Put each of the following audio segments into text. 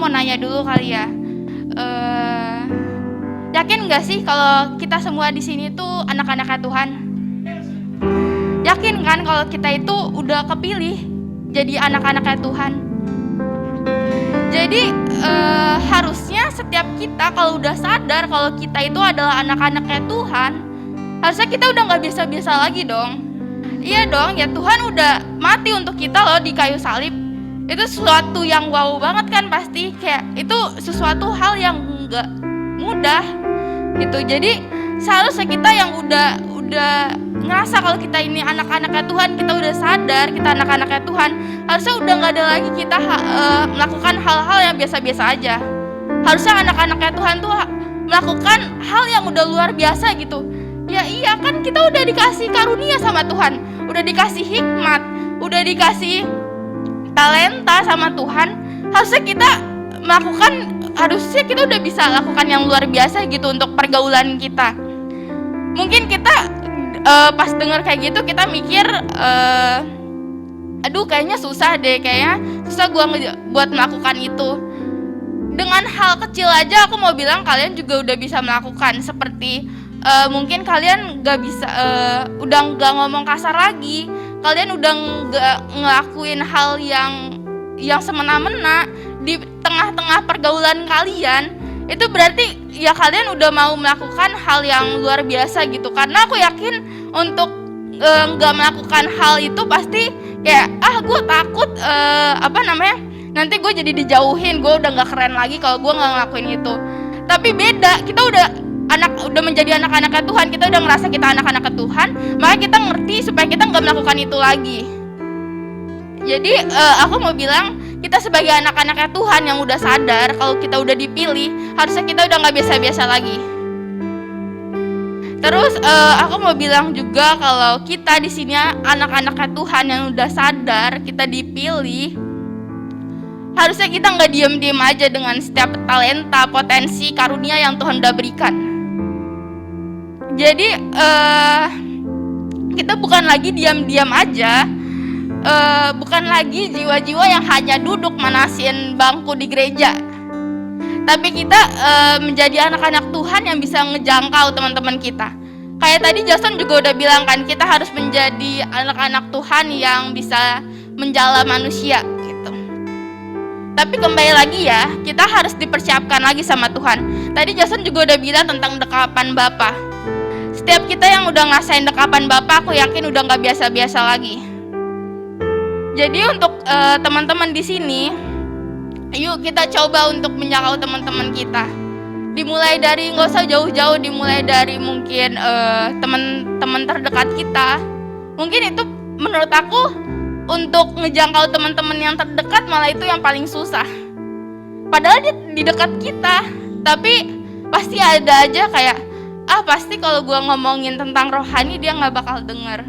mau nanya dulu kali ya. Yakin nggak sih kalau kita semua di sini tuh anak-anaknya Tuhan? Yakin kan kalau kita itu udah kepilih jadi anak-anaknya Tuhan? Jadi harusnya setiap kita kalau udah sadar kalau kita itu adalah anak-anaknya Tuhan, harusnya kita udah nggak biasa-biasa lagi dong. Iya dong, ya Tuhan udah mati untuk kita loh di kayu salib. Itu sesuatu yang wow banget kan pasti, kayak itu sesuatu hal yang nggak mudah gitu. Jadi seharusnya kita yang udah ngerasa kalau kita ini anak-anaknya Tuhan, kita udah sadar kita anak-anaknya Tuhan, harusnya udah nggak ada lagi kita melakukan hal-hal yang biasa-biasa aja. Harusnya anak-anaknya Tuhan tuh melakukan hal yang udah luar biasa gitu. Ya iya kan, kita udah dikasih karunia sama Tuhan, udah dikasih hikmat, udah dikasih talenta sama Tuhan. Harusnya kita udah bisa lakukan yang luar biasa gitu untuk pergaulan kita. Mungkin kita pas dengar kayak gitu kita mikir, aduh kayaknya susah deh, kayaknya susah gua buat melakukan itu. Dengan hal kecil aja aku mau bilang kalian juga udah bisa melakukan. Seperti mungkin kalian gak bisa, udah gak ngomong kasar lagi, kalian udah gak ngelakuin hal yang semena-mena di tengah-tengah pergaulan kalian. Itu berarti ya kalian udah mau melakukan hal yang luar biasa gitu. Karena aku yakin untuk gak melakukan hal itu pasti kayak gue takut nanti gue jadi dijauhin, gue udah gak keren lagi kalau gue gak ngelakuin itu. Tapi beda, kita udah menjadi anak-anaknya Tuhan, kita udah ngerasa kita anak-anaknya Tuhan, maka kita ngerti supaya kita gak melakukan itu lagi. Jadi aku mau bilang, kita sebagai anak-anaknya Tuhan yang udah sadar kalau kita udah dipilih, harusnya kita udah gak biasa-biasa lagi. Terus aku mau bilang juga kalau kita di sini anak-anaknya Tuhan yang udah sadar kita dipilih, harusnya kita nggak diem-diem aja dengan setiap talenta, potensi, karunia yang Tuhan udah berikan. Jadi kita bukan lagi diam-diam aja, bukan lagi jiwa-jiwa yang hanya duduk manasin bangku di gereja, tapi kita menjadi anak-anak Tuhan yang bisa ngejangkau teman-teman kita. Kayak tadi Jason juga udah bilang kan, kita harus menjadi anak-anak Tuhan yang bisa menjala manusia gitu. Tapi kembali lagi ya, kita harus dipersiapkan lagi sama Tuhan. Tadi Jason juga udah bilang tentang dekapan Bapa. Setiap kita yang udah ngerasain dekapan Bapa, aku yakin udah nggak biasa-biasa lagi. Jadi untuk teman-teman di sini, yuk kita coba untuk menjangkau teman-teman kita. Dimulai dari, nggak usah jauh-jauh, dimulai dari mungkin teman-teman terdekat kita. Mungkin itu menurut aku untuk ngejangkau teman-teman yang terdekat malah itu yang paling susah. Padahal dia di dekat kita, tapi pasti ada aja kayak pasti kalau gue ngomongin tentang rohani dia nggak bakal denger.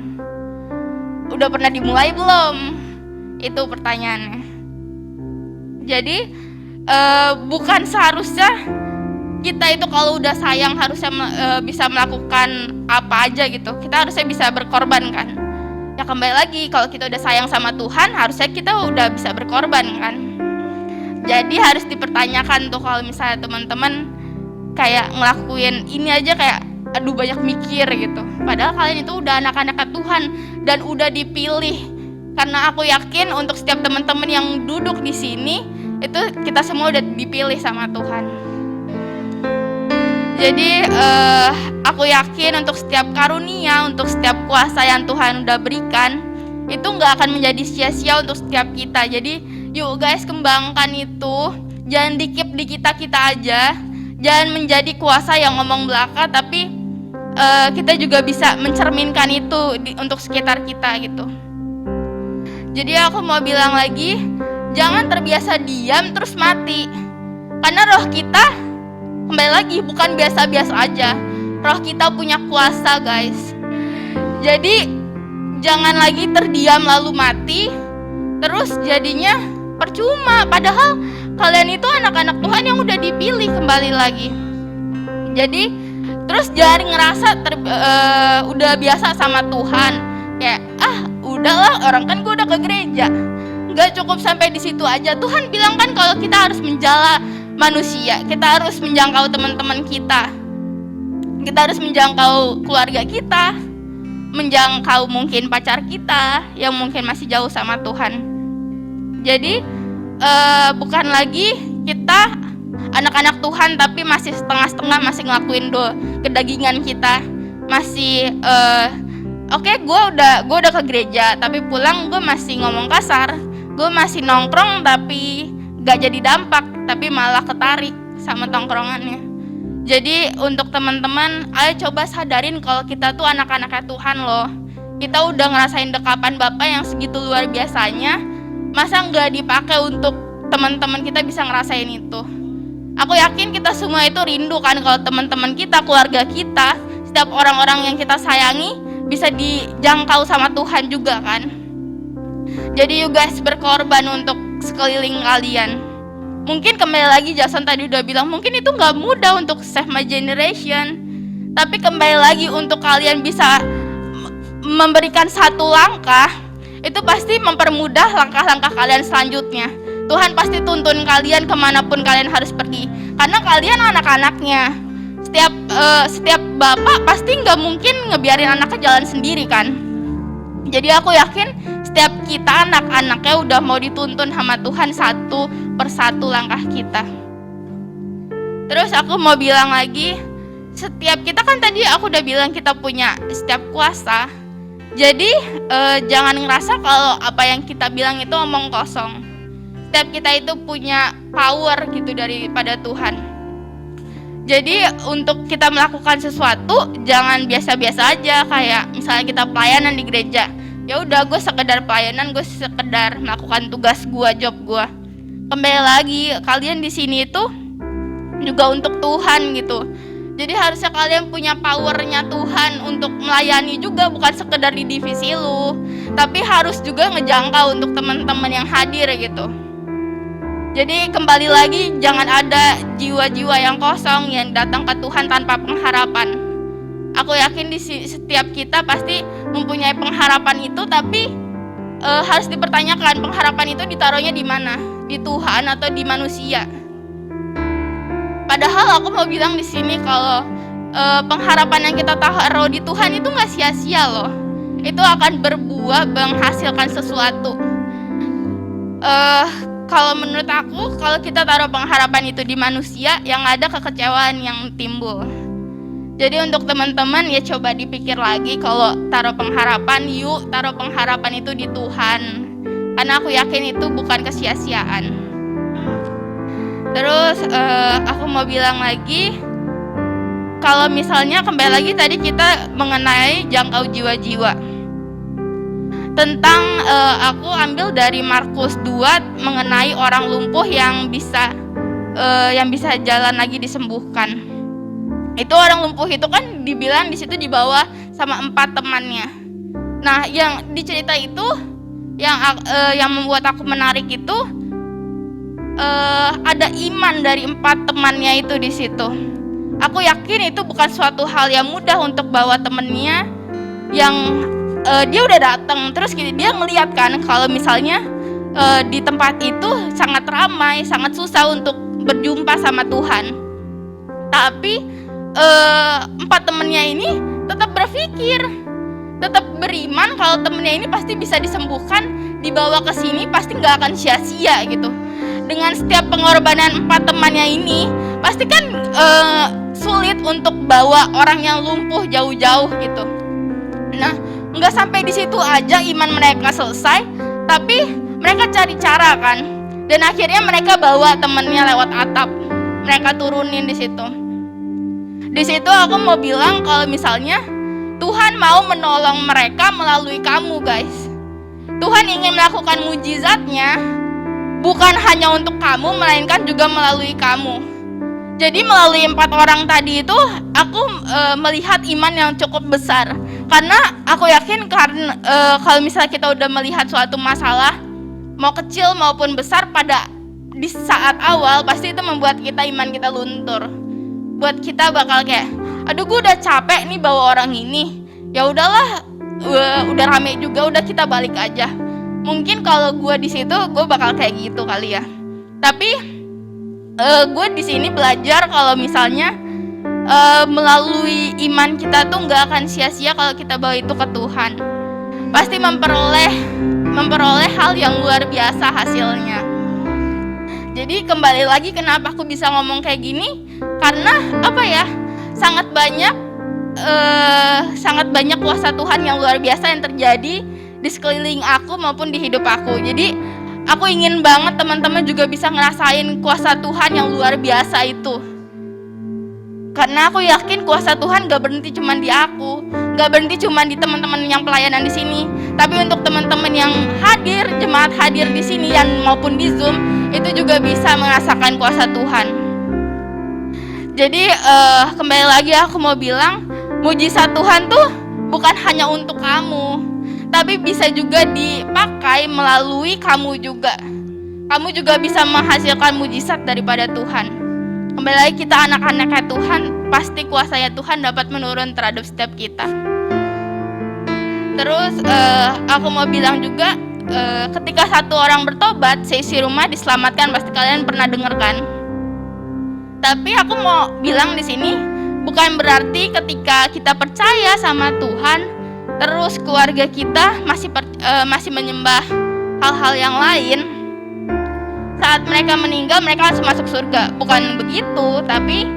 Udah pernah dimulai belum? Itu pertanyaannya. Jadi bukan seharusnya kita itu kalau udah sayang harusnya bisa melakukan apa aja gitu. Kita harusnya bisa berkorban kan. Ya kembali lagi, kalau kita udah sayang sama Tuhan, harusnya kita udah bisa berkorban kan. Jadi harus dipertanyakan tuh kalau misalnya teman-teman kayak ngelakuin ini aja kayak aduh banyak mikir gitu. Padahal kalian itu udah anak-anak Tuhan dan udah dipilih. Karena aku yakin untuk setiap teman-teman yang duduk di sini itu kita semua udah dipilih sama Tuhan. Jadi aku yakin untuk setiap karunia, untuk setiap kuasa yang Tuhan udah berikan, itu gak akan menjadi sia-sia untuk setiap kita. Jadi yuk guys, kembangkan itu. Jangan dikip di kita-kita aja. Jangan menjadi kuasa yang ngomong belaka, tapi kita juga bisa mencerminkan itu untuk sekitar kita gitu. Jadi aku mau bilang lagi, jangan terbiasa diam terus mati. Karena roh kita kembali lagi bukan biasa-biasa aja. Roh kita punya kuasa guys. Jadi jangan lagi terdiam lalu mati, terus jadinya percuma. Padahal kalian itu anak-anak Tuhan yang udah dipilih kembali lagi. Jadi terus jangan ngerasa udah biasa sama Tuhan. Kayak udahlah, orang kan gue udah ke gereja. nggak cukup sampai di situ aja. Tuhan bilang kan kalau kita harus menjala manusia, kita harus menjangkau teman-teman kita harus menjangkau keluarga kita, menjangkau mungkin pacar kita yang mungkin masih jauh sama Tuhan. Jadi bukan lagi kita anak-anak Tuhan tapi masih setengah-setengah, masih ngelakuin kedagingan kita, masih oke, gue udah ke gereja tapi pulang gue masih ngomong kasar, gue masih nongkrong tapi gak jadi dampak, tapi malah ketarik sama tongkrongannya. Jadi untuk teman-teman, ayo coba sadarin kalau kita tuh anak-anaknya Tuhan loh. Kita udah ngerasain dekapan Bapa yang segitu luar biasanya, masa gak dipakai untuk teman-teman kita bisa ngerasain itu? Aku yakin kita semua itu rindu kan kalau teman-teman kita, keluarga kita, setiap orang-orang yang kita sayangi bisa dijangkau sama Tuhan juga kan. Jadi you guys berkorban untuk sekeliling kalian. Mungkin kembali lagi Jason tadi udah bilang mungkin itu gak mudah untuk save my generation, tapi kembali lagi untuk kalian bisa memberikan satu langkah, itu pasti mempermudah langkah-langkah kalian selanjutnya. Tuhan pasti tuntun kalian kemanapun kalian harus pergi, karena kalian anak-anaknya. Setiap bapak pasti nggak mungkin ngebiarin anaknya jalan sendiri kan. Jadi aku yakin setiap kita anak-anaknya udah mau dituntun sama Tuhan satu persatu langkah kita. Terus aku mau bilang lagi, setiap kita kan tadi aku udah bilang kita punya setiap kuasa. Jadi jangan ngerasa kalau apa yang kita bilang itu omong kosong. Setiap kita itu punya power gitu daripada Tuhan. Jadi untuk kita melakukan sesuatu jangan biasa-biasa aja, kayak misalnya kita pelayanan di gereja. Ya udah, gue sekedar pelayanan, gue sekedar melakukan tugas gue, job gue. Kembali lagi, kalian di sini itu juga untuk Tuhan gitu. Jadi harusnya kalian punya powernya Tuhan untuk melayani juga, bukan sekedar di divisi lu, tapi harus juga ngejangkau untuk teman-teman yang hadir gitu. Jadi kembali lagi, jangan ada jiwa-jiwa yang kosong yang datang ke Tuhan tanpa pengharapan. Aku yakin di setiap kita pasti mempunyai pengharapan itu, tapi harus dipertanyakan pengharapan itu ditaruhnya di mana? Di Tuhan atau di manusia? Padahal aku mau bilang di sini kalau pengharapan yang kita taruh di Tuhan itu nggak sia-sia loh. Itu akan berbuah, menghasilkan sesuatu. Kalau menurut aku, kalau kita taruh pengharapan itu di manusia, yang ada kekecewaan yang timbul. Jadi untuk teman-teman ya coba dipikir lagi, kalau taruh pengharapan, yuk taruh pengharapan itu di Tuhan. Karena aku yakin itu bukan kesia-siaan. Terus aku mau bilang lagi, kalau misalnya kembali lagi tadi kita mengenai jangkau jiwa-jiwa. Tentang aku ambil dari Markus 2 mengenai orang lumpuh yang bisa jalan lagi disembuhkan. Itu orang lumpuh itu kan dibilang di situ dibawa sama 4 temannya. Nah, yang dicerita itu yang membuat aku menarik itu ada iman dari 4 temannya itu di situ. Aku yakin itu bukan suatu hal yang mudah untuk bawa temennya yang dia udah datang, terus dia ngeliat kan kalau misalnya di tempat itu sangat ramai, sangat susah untuk berjumpa sama Tuhan. Tapi 4 temennya ini tetap berpikir, tetap beriman kalau temennya ini pasti bisa disembuhkan, dibawa ke sini pasti nggak akan sia-sia gitu. Dengan setiap pengorbanan 4 temannya ini, pasti kan sulit untuk bawa orang yang lumpuh jauh-jauh gitu. Nah, nggak sampai di situ aja iman mereka selesai, tapi mereka cari cara kan, dan akhirnya mereka bawa temennya lewat atap, mereka turunin di situ. Di situ aku mau bilang kalau misalnya Tuhan mau menolong mereka melalui kamu guys. Tuhan ingin melakukan mujizatnya bukan hanya untuk kamu, melainkan juga melalui kamu. Jadi melalui 4 orang tadi itu aku melihat iman yang cukup besar. Karena aku yakin kalau misalnya kita udah melihat suatu masalah, mau kecil maupun besar, di saat awal pasti itu membuat kita iman kita luntur. Buat kita bakal kayak, aduh gue udah capek nih bawa orang ini. Ya udahlah, udah rame juga, udah kita balik aja. Mungkin kalau gue di situ gue bakal kayak gitu kali ya. Tapi gue di sini belajar kalau misalnya melalui iman kita tuh nggak akan sia-sia kalau kita bawa itu ke Tuhan. Pasti memperoleh hal yang luar biasa hasilnya. Jadi kembali lagi kenapa aku bisa ngomong kayak gini? Karena apa ya? Sangat banyak kuasa Tuhan yang luar biasa yang terjadi di sekeliling aku maupun di hidup aku. Jadi aku ingin banget teman-teman juga bisa ngerasain kuasa Tuhan yang luar biasa itu. Karena aku yakin kuasa Tuhan gak berhenti cuma di aku, gak berhenti cuma di teman-teman yang pelayanan di sini, tapi untuk teman-teman yang hadir, jemaat hadir di sini yang maupun di Zoom, itu juga bisa merasakan kuasa Tuhan. Jadi kembali lagi aku mau bilang, mujizat Tuhan tuh bukan hanya untuk kamu, tapi bisa juga dipakai melalui kamu juga. Kamu juga bisa menghasilkan mujizat daripada Tuhan. Kembali lagi kita anak-anaknya Tuhan, pasti kuasanya Tuhan dapat menurun terhadap setiap kita. Terus aku mau bilang juga, ketika satu orang bertobat, seisi rumah diselamatkan, pasti kalian pernah dengar kan? Tapi aku mau bilang di sini, bukan berarti ketika kita percaya sama Tuhan, terus keluarga kita masih menyembah hal-hal yang lain, saat mereka meninggal mereka langsung masuk surga. Bukan begitu, tapi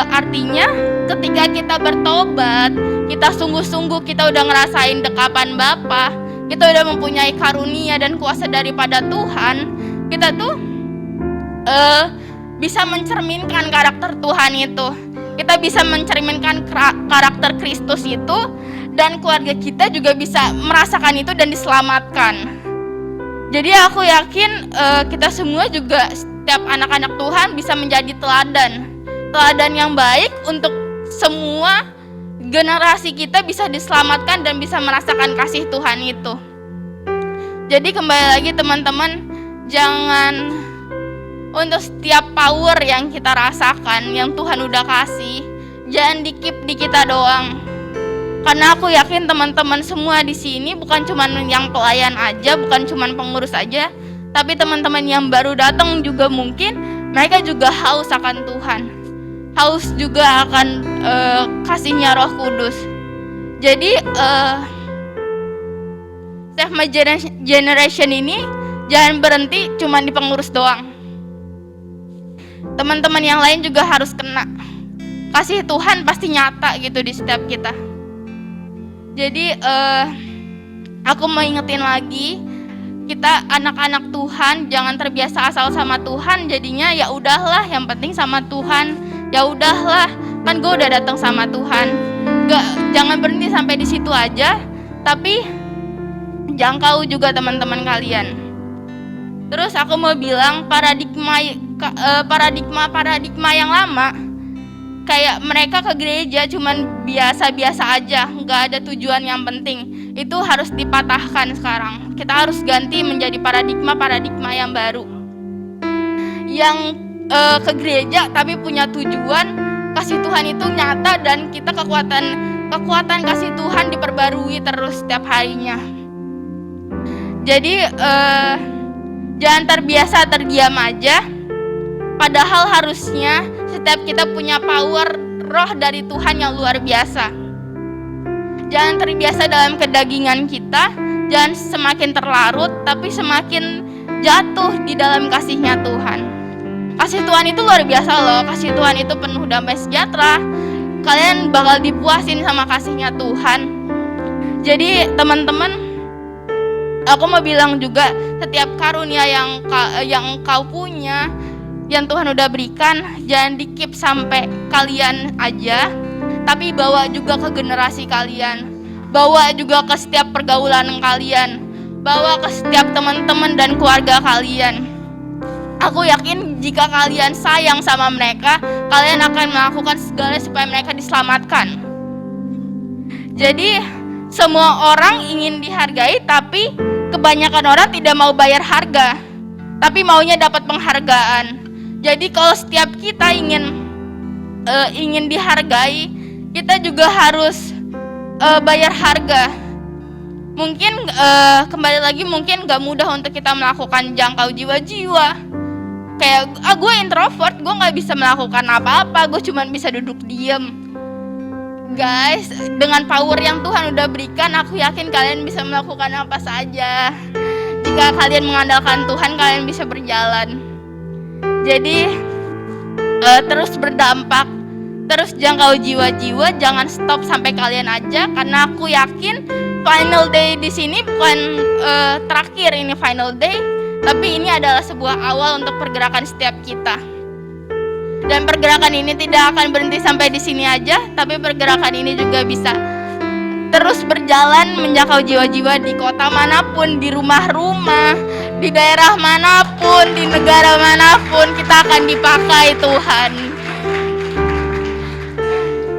artinya ketika kita bertobat, kita sungguh-sungguh, kita udah ngerasain dekapan Bapa, kita udah mempunyai karunia dan kuasa daripada Tuhan, kita tuh bisa mencerminkan karakter Tuhan itu. Kita bisa mencerminkan karakter Kristus itu, dan keluarga kita juga bisa merasakan itu dan diselamatkan. Jadi aku yakin kita semua juga, setiap anak-anak Tuhan bisa menjadi teladan yang baik untuk semua generasi kita bisa diselamatkan dan bisa merasakan kasih Tuhan itu. Jadi kembali lagi teman-teman, jangan untuk setiap power yang kita rasakan, yang Tuhan udah kasih, jangan di-keep di kita doang. Karena aku yakin teman-teman semua di sini bukan cuma yang pelayan aja, bukan cuma pengurus aja, tapi teman-teman yang baru datang juga mungkin mereka juga haus akan Tuhan, haus juga akan kasihnya Roh Kudus. Jadi Save My Generation ini jangan berhenti cuma di pengurus doang. Teman-teman yang lain juga harus kena. Kasih Tuhan pasti nyata gitu di setiap kita. Jadi aku mau ingetin lagi, kita anak-anak Tuhan jangan terbiasa asal sama Tuhan, jadinya ya udahlah yang penting sama Tuhan, ya udahlah kan gue udah datang sama Tuhan. Jangan berhenti sampai di situ aja, tapi jangkau juga teman-teman kalian. Terus aku mau bilang paradigma yang lama, kayak mereka ke gereja cuman biasa-biasa aja, nggak ada tujuan yang penting, itu harus dipatahkan sekarang. Kita harus ganti menjadi paradigma yang baru, yang ke gereja tapi punya tujuan kasih Tuhan itu nyata, dan kita kekuatan kasih Tuhan diperbarui terus setiap harinya. Jadi jangan terbiasa terdiam aja, padahal harusnya setiap kita punya power roh dari Tuhan yang luar biasa. Jangan terbiasa dalam kedagingan kita, jangan semakin terlarut, tapi semakin jatuh di dalam kasihnya Tuhan. Kasih Tuhan itu luar biasa loh, kasih Tuhan itu penuh damai sejahtera. Kalian bakal dipuasin sama kasihnya Tuhan. Jadi teman-teman, aku mau bilang juga, setiap karunia yang kau punya, yang Tuhan udah berikan, jangan di-keep sampai kalian aja, tapi bawa juga ke generasi kalian, bawa juga ke setiap pergaulan kalian, bawa ke setiap teman-teman dan keluarga kalian. Aku yakin jika kalian sayang sama mereka, kalian akan melakukan segala supaya mereka diselamatkan. Jadi semua orang ingin dihargai, tapi kebanyakan orang tidak mau bayar harga, tapi maunya dapat penghargaan. Jadi kalau setiap kita ingin dihargai, kita juga harus bayar harga. Mungkin kembali lagi, mungkin gak mudah untuk kita melakukan jangkau jiwa-jiwa. Kayak gue introvert, gue gak bisa melakukan apa-apa, gue cuma bisa duduk diem. Guys, dengan power yang Tuhan udah berikan, aku yakin kalian bisa melakukan apa saja. Jika kalian mengandalkan Tuhan, kalian bisa berjalan. Jadi terus berdampak, terus jangkau jiwa-jiwa, jangan stop sampai kalian aja. Karena aku yakin final day di sini bukan terakhir, ini final day, tapi ini adalah sebuah awal untuk pergerakan setiap kita. Dan pergerakan ini tidak akan berhenti sampai di sini aja, tapi pergerakan ini juga bisa terus berjalan menjangkau jiwa-jiwa di kota manapun, di rumah-rumah, di daerah manapun, di negara manapun, kita akan dipakai Tuhan.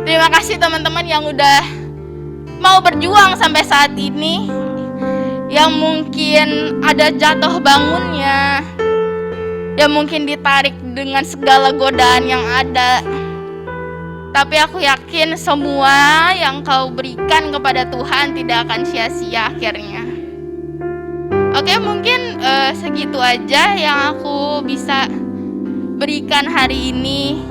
Terima kasih teman-teman yang udah mau berjuang sampai saat ini, yang mungkin ada jatuh bangunnya, yang mungkin ditarik dengan segala godaan yang ada. Tapi aku yakin semua yang kau berikan kepada Tuhan tidak akan sia-sia akhirnya. Oke, mungkin segitu aja yang aku bisa berikan hari ini.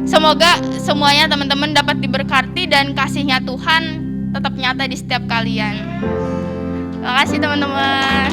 Semoga semuanya teman-teman dapat diberkati dan kasih-Nya Tuhan tetap nyata di setiap kalian. Terima kasih teman-teman.